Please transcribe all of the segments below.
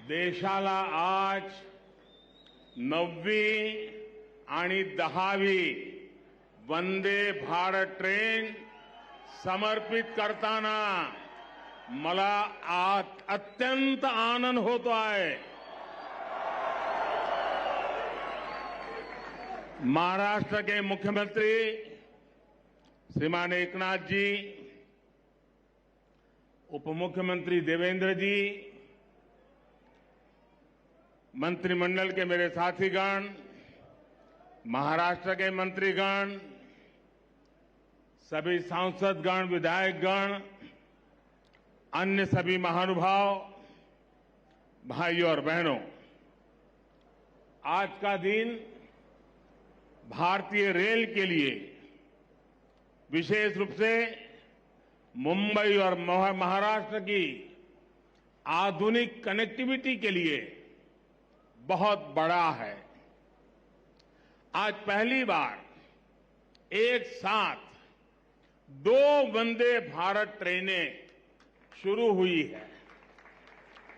देशाला आज 9वी आणि 10वी वंदे भारत ट्रेन समर्पित करताना मला अत्यंत आनंद होतो आहे. महाराष्ट्र के मुख्यमंत्री श्रीमान एकनाथ जी, उप मुख्यमंत्री देवेंद्र जी, मंत्रिमंडल के मेरे साथीगण, महाराष्ट्र के मंत्रीगण, सभी सांसदगण, विधायकगण, अन्य सभी महानुभाव, भाइयों और बहनों, आज का दिन भारतीय रेल के लिए, विशेष रूप से मुंबई और महाराष्ट्र की आधुनिक कनेक्टिविटी के लिए बहुत बड़ा है. आज पहली बार एक साथ 2 वंदे भारत ट्रेनें शुरू हुई है.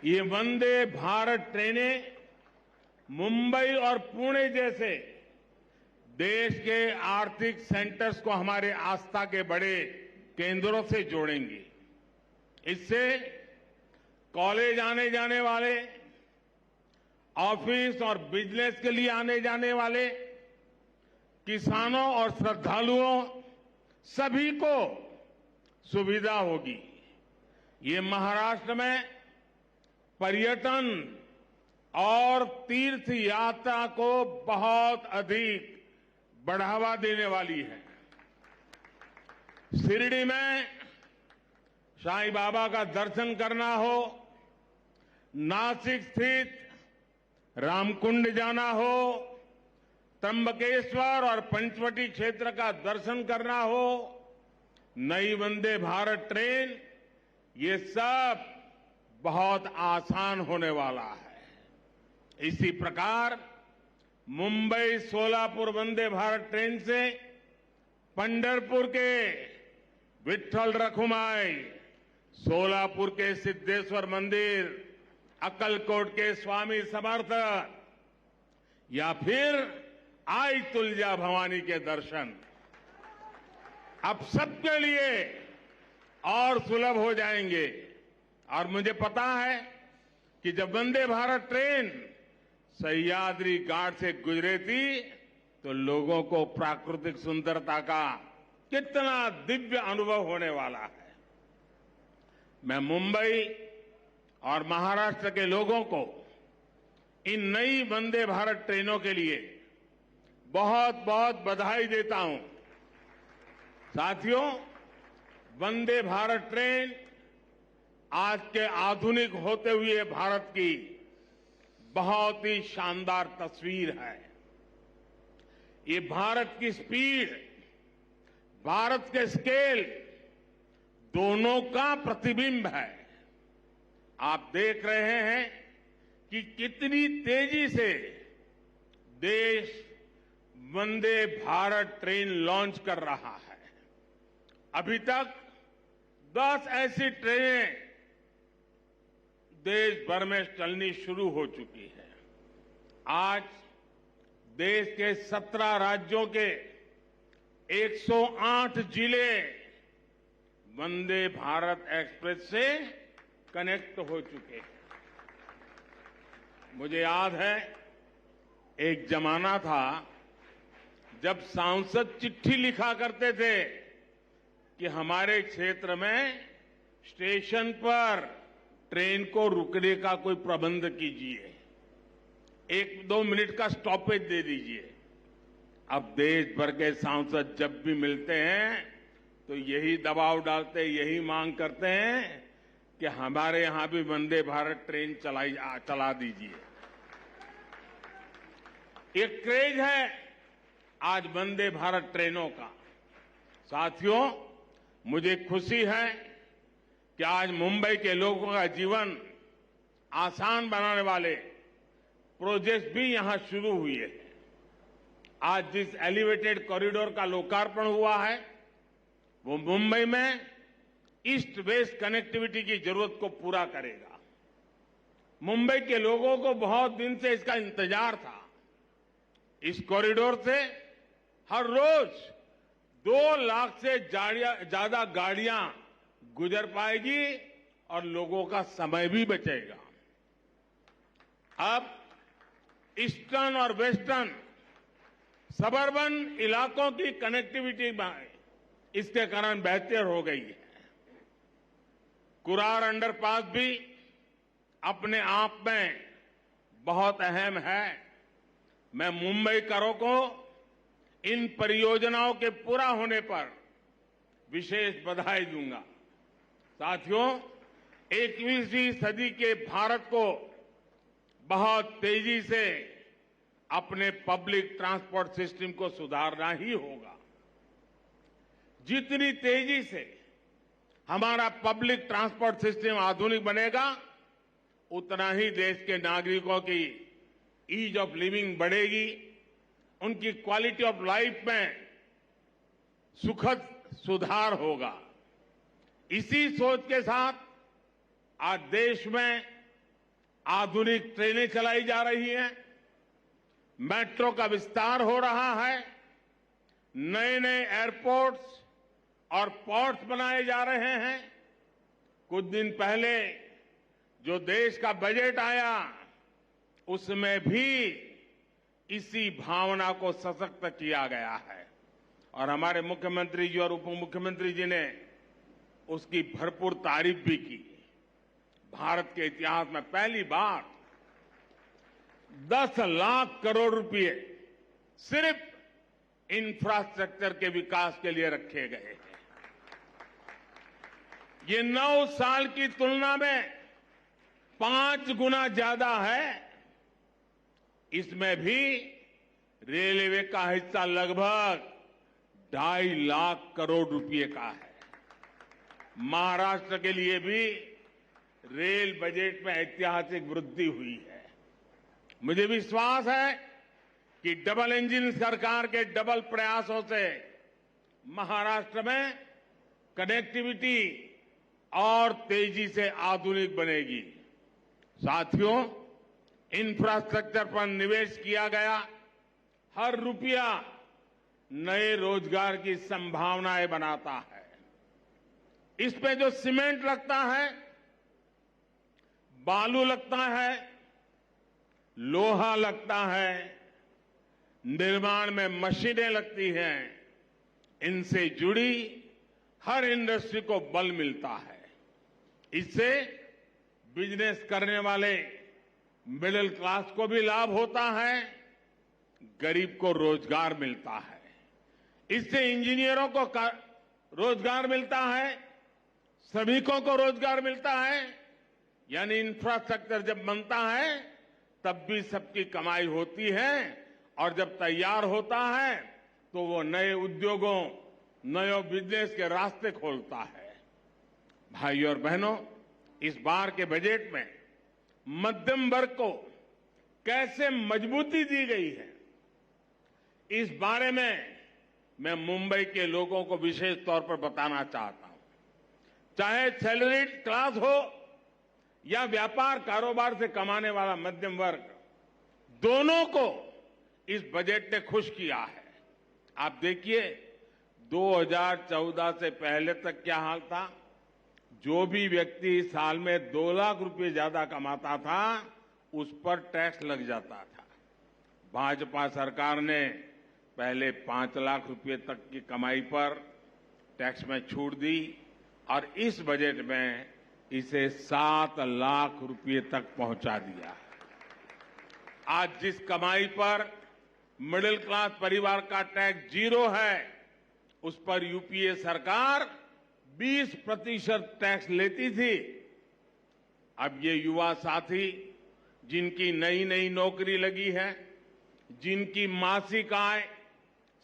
ये वंदे भारत ट्रेनें मुंबई और पुणे जैसे देश के आर्थिक सेंटर्स को हमारे आस्था के बड़े केंद्रों से जोड़ेंगी. इससे कॉलेज आने जाने वाले, ऑफिस और बिजनेस के लिए आने जाने वाले, किसानों और श्रद्धालुओं सभी को सुविधा होगी. ये महाराष्ट्र में पर्यटन और तीर्थ यात्रा को बहुत अधिक बढ़ावा देने वाली है. शिरडी में साईं बाबा का दर्शन करना हो, नासिक स्थित रामकुंड जाना हो, त्र्यंबकेश्वर और पंचवटी क्षेत्र का दर्शन करना हो, नई वंदे भारत ट्रेन, ये सब बहुत आसान होने वाला है. इसी प्रकार मुंबई सोलापुर वंदे भारत ट्रेन से पंढरपुर के विठ्ठल रखुमाई, सोलापुर के सिद्धेश्वर मंदिर, अक्कलकोट के स्वामी समर्थ या फिर आई तुलजा भवानी के दर्शन अब सबके लिए और सुलभ हो जाएंगे. और मुझे पता है कि जब वंदे भारत ट्रेन सह्याद्री घाट से गुजरे थी तो लोगों को प्राकृतिक सुंदरता का कितना दिव्य अनुभव होने वाला है. मैं मुंबई और महाराष्ट्र के लोगों को इन नई वंदे भारत ट्रेनों के लिए बहुत बहुत बधाई देता हूं. साथियों, वंदे भारत ट्रेन आज के आधुनिक होते हुए भारत की बहुत ही शानदार तस्वीर है. ये भारत की स्पीड, भारत के स्केल दोनों का प्रतिबिंब है. आप देख रहे हैं कि कितनी तेजी से देश वंदे भारत ट्रेन लॉन्च कर रहा है. अभी तक 10 ऐसी ट्रेनें देश भर में चलनी शुरू हो चुकी है. आज देश के 17 राज्यों के 108 जिले वंदे भारत एक्सप्रेस से कनेक्ट हो चुके हैं. मुझे याद है, एक जमाना था जब सांसद चिट्ठी लिखा करते थे कि हमारे क्षेत्र में स्टेशन पर ट्रेन को रुकने का कोई प्रबंध कीजिए, 1-2 मिनट का स्टॉपेज दे दीजिए. अब देश भर के सांसद जब भी मिलते हैं तो यही दबाव डालते, यही मांग करते हैं कि हमारे यहां भी वंदे भारत ट्रेन चला दीजिए. एक क्रेज है आज वंदे भारत ट्रेनों का. साथियों, मुझे खुशी है कि आज मुंबई के लोगों का जीवन आसान बनाने वाले प्रोजेक्ट भी यहां शुरू हुए हैं. आज जिस एलिवेटेड कॉरिडोर का लोकार्पण हुआ है वो मुंबई में ईस्ट वेस्ट कनेक्टिविटी की जरूरत को पूरा करेगा. मुंबई के लोगों को बहुत दिन से इसका इंतजार था। इस कॉरिडोर से हर रोज 2 लाख से ज्यादा गाड़ियां गुजर पाएगी और लोगों का समय भी बचेगा। अब ईस्टर्न और वेस्टर्न सबर्बन इलाकों की कनेक्टिविटी इसके कारण बेहतर हो गई है। कुरार अंडरपास भी अपने आप में बहुत अहम है। मैं मुंबईकरों को इन परियोजनाओं के पूरा होने पर विशेष बधाई दूंगा। साथियों, 21वीं सदी के भारत को बहुत तेजी से अपने पब्लिक ट्रांसपोर्ट सिस्टम को सुधारना ही होगा। जितनी तेजी से हमारा पब्लिक ट्रांसपोर्ट सिस्टम आधुनिक बनेगा, उतना ही देश के नागरिकों की ईज ऑफ लिविंग बढ़ेगी, उनकी क्वालिटी ऑफ लाइफ में सुखद सुधार होगा। इसी सोच के साथ आज देश में आधुनिक ट्रेनें चलाई जा रही हैं, मेट्रो का विस्तार हो रहा है, नए नए एयरपोर्ट्स और पोर्ट्स बनाए जा रहे हैं। कुछ दिन पहले जो देश का बजट आया, उसमें भी इसी भावना को सशक्त किया गया है और हमारे मुख्यमंत्री जी और उप मुख्यमंत्री जी ने उसकी भरपूर तारीफ भी की। भारत के इतिहास में पहली बार 10 लाख करोड़ रुपए सिर्फ इंफ्रास्ट्रक्चर के विकास के लिए रखे गए हैं। ये 9 साल की तुलना में 5 गुना ज्यादा है। इसमें भी रेलवे का हिस्सा लगभग 2.5 लाख करोड़ रुपए का है। महाराष्ट्र के लिए भी रेल बजट में ऐतिहासिक वृद्धि हुई है। मुझे विश्वास है कि डबल इंजन सरकार के डबल प्रयासों से महाराष्ट्र में कनेक्टिविटी और तेजी से आधुनिक बनेगी। साथियों, इंफ्रास्ट्रक्चर पर निवेश किया गया हर रुपया नए रोजगार की संभावनाएं बनाता है। इसमें जो सीमेंट लगता है, बालू लगता है, लोहा लगता है, निर्माण में मशीनें लगती हैं, इनसे जुड़ी हर इंडस्ट्री को बल मिलता है। इससे बिजनेस करने वाले मिडिल क्लास को भी लाभ होता है, गरीब को रोजगार मिलता है। इससे इंजीनियरों को रोजगार मिलता है, श्रमिकों को रोजगार मिलता है। यानी इंफ्रास्ट्रक्चर जब बनता है तब भी सबकी कमाई होती है और जब तैयार होता है तो वो नए उद्योगों, नए बिजनेस के रास्ते खोलता है। भाइयों और बहनों, इस बार के बजट में मध्यम वर्ग को कैसे मजबूती दी गई है, इस बारे में मैं मुंबई के लोगों को विशेष तौर पर बताना चाहता हूं। चाहे सैलरीड क्लास हो या व्यापार कारोबार से कमाने वाला मध्यम वर्ग, दोनों को इस बजट ने खुश किया है। आप देखिए, 2014 से पहले तक क्या हाल था। जो भी व्यक्ति साल में 2 लाख रुपए ज्यादा कमाता था, उस पर टैक्स लग जाता था। भाजपा सरकार ने पहले 5 लाख रुपए तक की कमाई पर टैक्स में छूट दी और इस बजट में इसे 7 लाख रुपए तक पहुंचा दिया। आज जिस कमाई पर मिडिल क्लास परिवार का टैक्स 0 है, उस पर यूपीए सरकार 20% टैक्स लेती थी। अब ये युवा साथी जिनकी नई नई नौकरी लगी है, जिनकी मासिक आय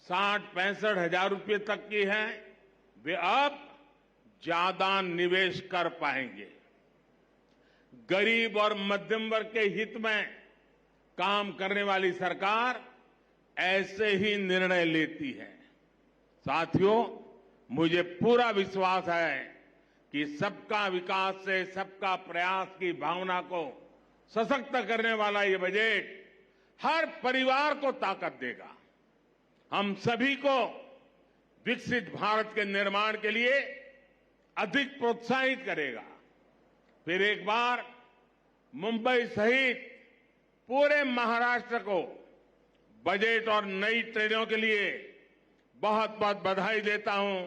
60-65 हजार रुपए तक की है, वे अब ज्यादा निवेश कर पाएंगे। गरीब और मध्यम वर्ग के हित में काम करने वाली सरकार ऐसे ही निर्णय लेती है। साथियों, मुझे पूरा विश्वास है कि सबका विकास से सबका प्रयास की भावना को सशक्त करने वाला ये बजट हर परिवार को ताकत देगा, हम सभी को विकसित भारत के निर्माण के लिए अधिक प्रोत्साहित करेगा। फिर एक बार मुंबई सहित पूरे महाराष्ट्र को बजट और नई ट्रेनों के लिए बहुत बहुत बधाई देता हूं,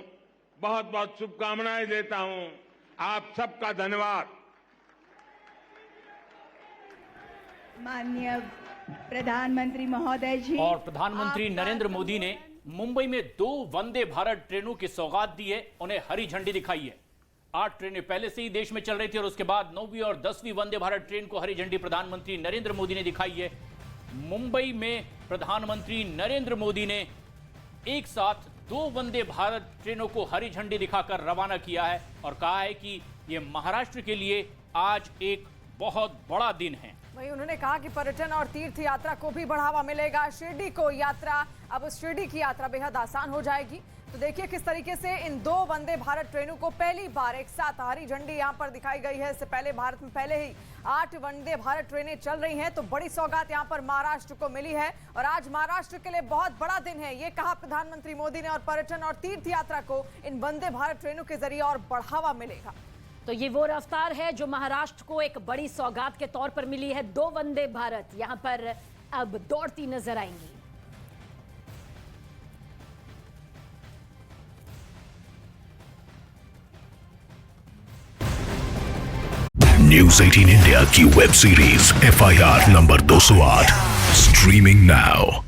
बहुत बहुत शुभकामनाएं देता हूं। आप सबका धन्यवाद। माननीय प्रधानमंत्री महोदय जी। और प्रधानमंत्री नरेंद्र मोदी ने मुंबई में 2 वंदे भारत ट्रेनों की सौगात दी है, उन्हें हरी झंडी दिखाई है। 8 ट्रेनें पहले से ही देश में चल रही थी और उसके बाद 9वीं और 10वीं वंदे भारत ट्रेन को हरी झंडी प्रधानमंत्री नरेंद्र मोदी ने दिखाई है। मुंबई में प्रधानमंत्री नरेंद्र मोदी ने एक साथ 2 वंदे भारत ट्रेनों को हरी झंडी दिखाकर रवाना किया है और कहा है कि यह महाराष्ट्र के लिए आज एक बहुत बड़ा दिन है। वहीं उन्होंने कहा कि पर्यटन और तीर्थ यात्रा को भी बढ़ावा मिलेगा। शिरडी को यात्रा, अब शिरडी की यात्रा बेहद आसान हो जाएगी। तो देखिए किस तरीके से इन 2 वंदे भारत ट्रेनों को पहली बार एक साथ हरी झंडी यहां पर दिखाई गई है। इससे पहले भारत में पहले ही 8 वंदे भारत ट्रेनें चल रही हैं, तो बड़ी सौगात यहां पर महाराष्ट्र को मिली है और आज महाराष्ट्र के लिए बहुत बड़ा दिन है, ये कहा प्रधानमंत्री मोदी ने। और पर्यटन और तीर्थ यात्रा को इन वंदे भारत ट्रेनों के जरिए और बढ़ावा मिलेगा। तो ये वो रफ्तार है जो महाराष्ट्र को एक बड़ी सौगात के तौर पर मिली है। 2 वंदे भारत यहां पर अब दौड़ती नजर आएंगी। न्यूज़ 18 इंडिया की web series FIR number 208 streaming now.